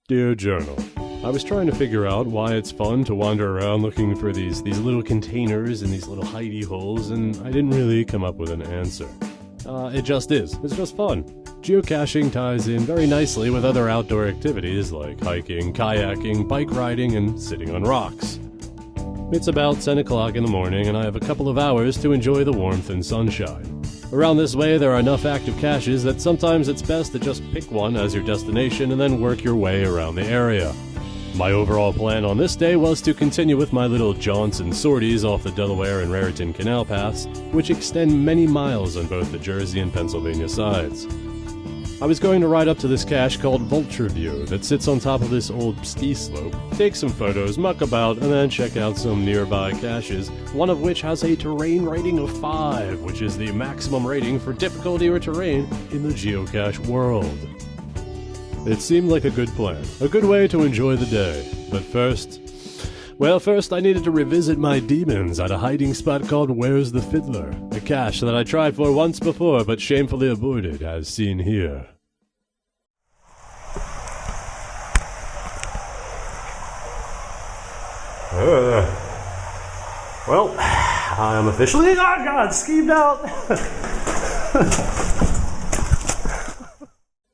Dear Journal, I was trying to figure out why it's fun to wander around looking for these little containers and these little hidey holes, and I didn't really come up with an answer. It just is. It's just fun. Geocaching ties in very nicely with other outdoor activities like hiking, kayaking, bike riding, and sitting on rocks. It's about 10 o'clock in the morning, and I have a couple of hours to enjoy the warmth and sunshine. Around this way, there are enough active caches that sometimes it's best to just pick one as your destination and then work your way around the area. My overall plan on this day was to continue with my little jaunts and sorties off the Delaware and Raritan Canal paths, which extend many miles on both the Jersey and Pennsylvania sides. I was going to ride up to this cache called Vulture View that sits on top of this old ski slope, take some photos, muck about, and then check out some nearby caches, one of which has a terrain rating of 5, which is the maximum rating for difficulty or terrain in the geocache world. It seemed like a good plan, a good way to enjoy the day, but first I needed to revisit my demons at a hiding spot called Where's the Fiddler, a cache that I tried for once before but shamefully avoided, as seen here. Well, I am officially, skeeved out!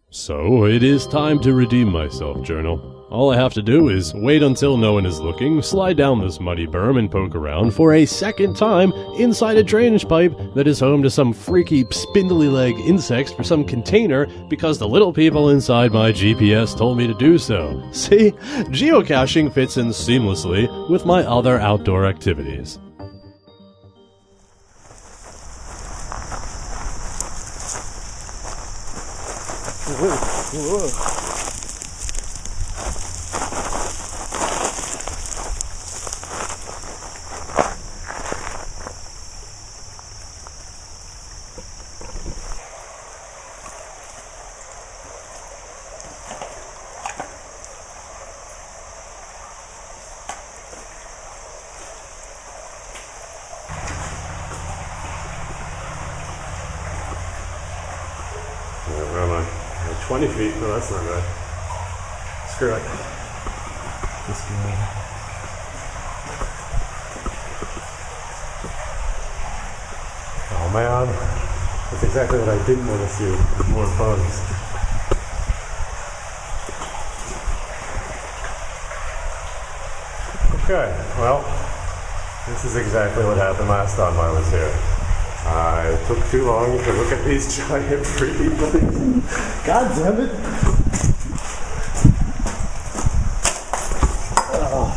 So, it is time to redeem myself, Journal. All I have to do is wait until no one is looking, slide down this muddy berm and poke around for a second time inside a drainage pipe that is home to some freaky spindly leg insects for some container because the little people inside my GPS told me to do so. See, geocaching fits in seamlessly with my other outdoor activities. Whoa. Where am I? 20 feet? No, that's not good. Screw it. Just go. Oh man, that's exactly what I didn't want to see. More bugs. Okay, well, this is exactly what happened last time I was here. I took too long to look at these giant freaky bugs. God damn it! Oh.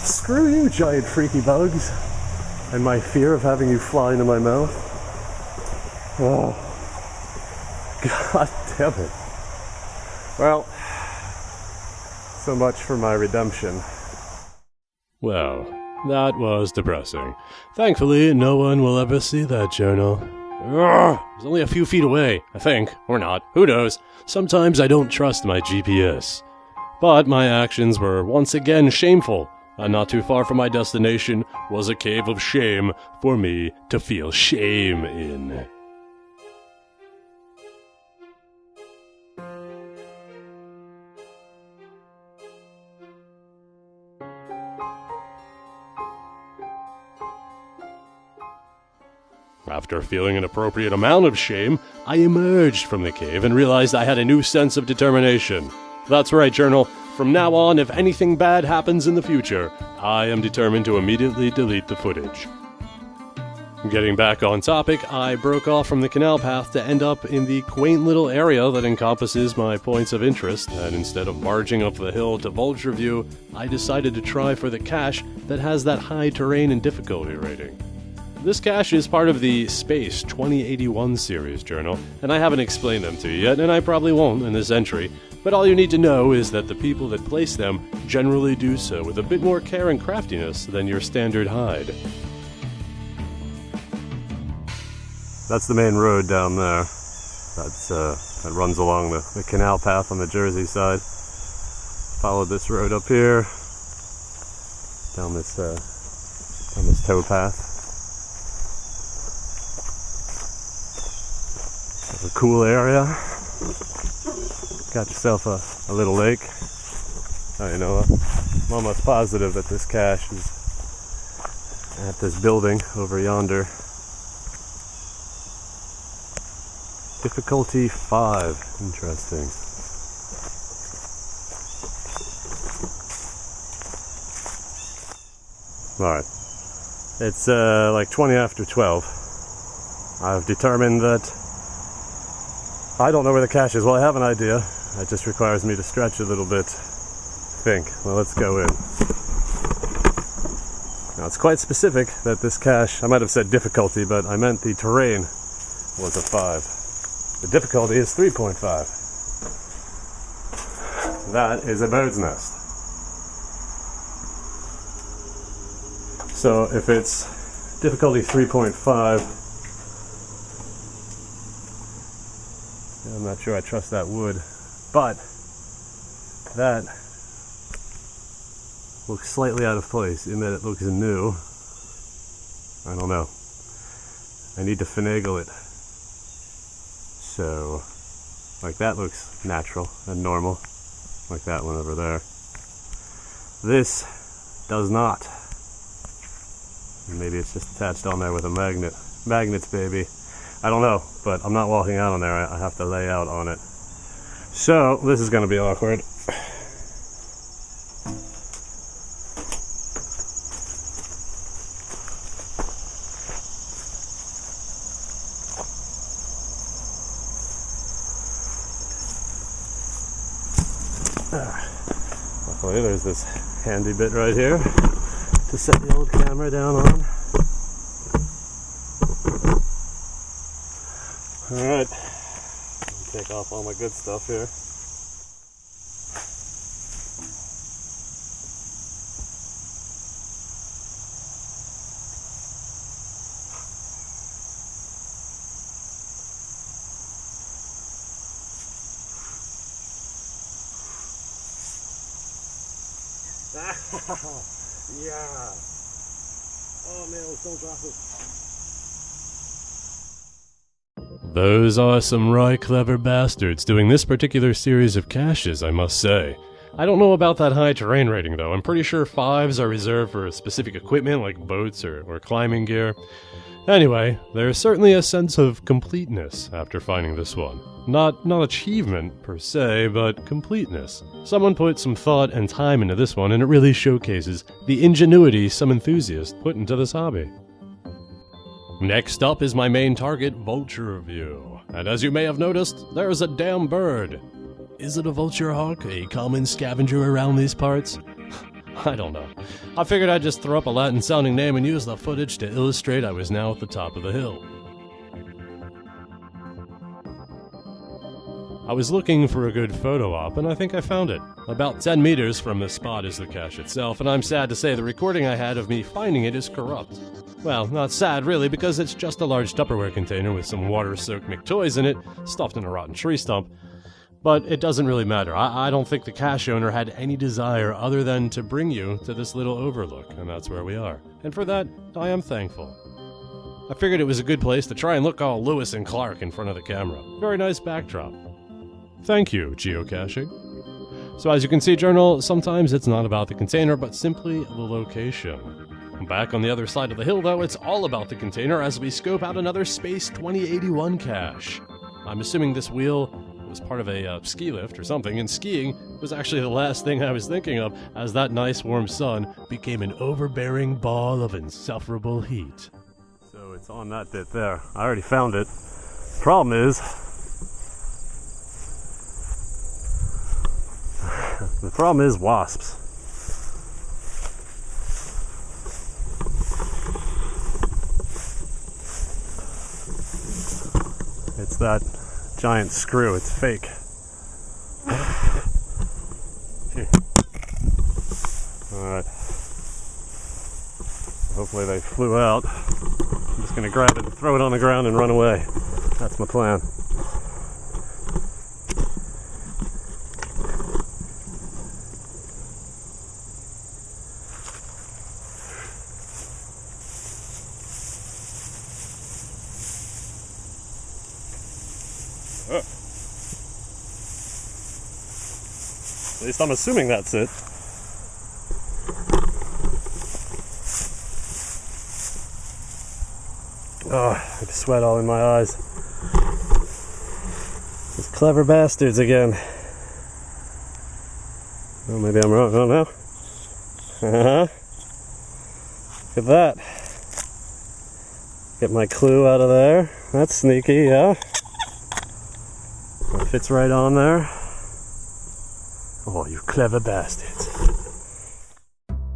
Screw you, giant freaky bugs. And my fear of having you fly into my mouth. Oh. God damn it. Well, so much for my redemption. Well, that was depressing. Thankfully, no one will ever see that, Journal. It's only a few feet away, I think. Or not. Who knows? Sometimes I don't trust my GPS. But my actions were once again shameful, and not too far from my destination was a cave of shame for me to feel shame in. After feeling an appropriate amount of shame, I emerged from the cave and realized I had a new sense of determination. That's right, Journal. From now on, if anything bad happens in the future, I am determined to immediately delete the footage. Getting back on topic, I broke off from the canal path to end up in the quaint little area that encompasses my points of interest, and instead of barging up the hill to Vulture View, I decided to try for the cache that has that high terrain and difficulty rating. This cache is part of the Space 2081 series, Journal, and I haven't explained them to you yet, and I probably won't in this entry, but all you need to know is that the people that place them generally do so with a bit more care and craftiness than your standard hide. That's the main road down there. That runs along the canal path on the Jersey side. Follow this road up here, down this towpath. It's a cool area. got yourself a little lake. You know, I'm almost positive that this cache is at this building over yonder. Difficulty 5. Interesting. Alright. It's like 20 after 12. I've determined that I don't know where the cache is. Well, I have an idea. It just requires me to stretch a little bit. Think. Well, let's go in. Now, it's quite specific that this cache, I might have said difficulty, but I meant the terrain was a 5. The difficulty is 3.5. That is a bird's nest. So if it's difficulty 3.5, I'm not sure I trust that wood, but that looks slightly out of place in that it looks new. I don't know. I need to finagle it. So, like that looks natural and normal, like that one over there. This does not. Maybe it's just attached on there with a magnet. Magnets, baby. I don't know, but I'm not walking out on there. I have to lay out on it. So, this is going to be awkward. Luckily, there's this handy bit right here to set the old camera down on. Alright, take off all my good stuff here. Yeah. Oh man, don't drop it. Those are some right clever bastards doing this particular series of caches, I must say. I don't know about that high terrain rating though. I'm pretty sure 5s are reserved for specific equipment like boats or climbing gear. Anyway, there's certainly a sense of completeness after finding this one. Not achievement per se, but completeness. Someone put some thought and time into this one, and it really showcases the ingenuity some enthusiasts put into this hobby. Next up is my main target, Vulture View. And as you may have noticed, there's a damn bird. Is it a vulture hawk, a common scavenger around these parts? I don't know. I figured I'd just throw up a Latin-sounding name and use the footage to illustrate I was now at the top of the hill. I was looking for a good photo op, and I think I found it. About 10 meters from the spot is the cache itself, and I'm sad to say the recording I had of me finding it is corrupt. Well, not sad really, because it's just a large Tupperware container with some water-soaked McToys in it, stuffed in a rotten tree stump. But it doesn't really matter. I don't think the cache owner had any desire other than to bring you to this little overlook, and that's where we are. And for that, I am thankful. I figured it was a good place to try and look all Lewis and Clark in front of the camera. Very nice backdrop. Thank you, geocaching. So as you can see, Journal, sometimes it's not about the container, but simply the location. Back on the other side of the hill, though, it's all about the container as we scope out another Space 2081 cache. I'm assuming this wheel was part of a ski lift or something, and skiing was actually the last thing I was thinking of as that nice warm sun became an overbearing ball of insufferable heat. So it's on that bit there. I already found it. Problem is, wasps. It's that giant screw, it's fake. Alright. Hopefully they flew out. I'm just gonna grab it and throw it on the ground and run away. That's my plan. At least I'm assuming that's it. Oh, I have sweat all in my eyes. These clever bastards again. Oh, maybe I'm wrong. Oh, no. Look at that. Get my clue out of there. That's sneaky, yeah. It fits right on there. Oh, you clever bastards.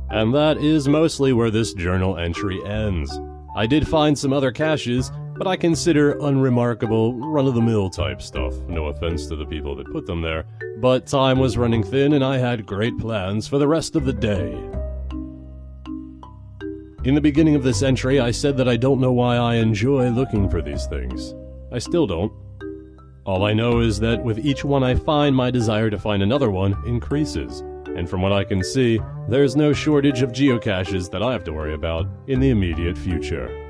And that is mostly where this journal entry ends. I did find some other caches, but I consider unremarkable, run-of-the-mill type stuff. No offense to the people that put them there, but time was running thin and I had great plans for the rest of the day. In the beginning of this entry, I said that I don't know why I enjoy looking for these things. I still don't. All I know is that with each one I find, my desire to find another one increases. And from what I can see, there's no shortage of geocaches that I have to worry about in the immediate future.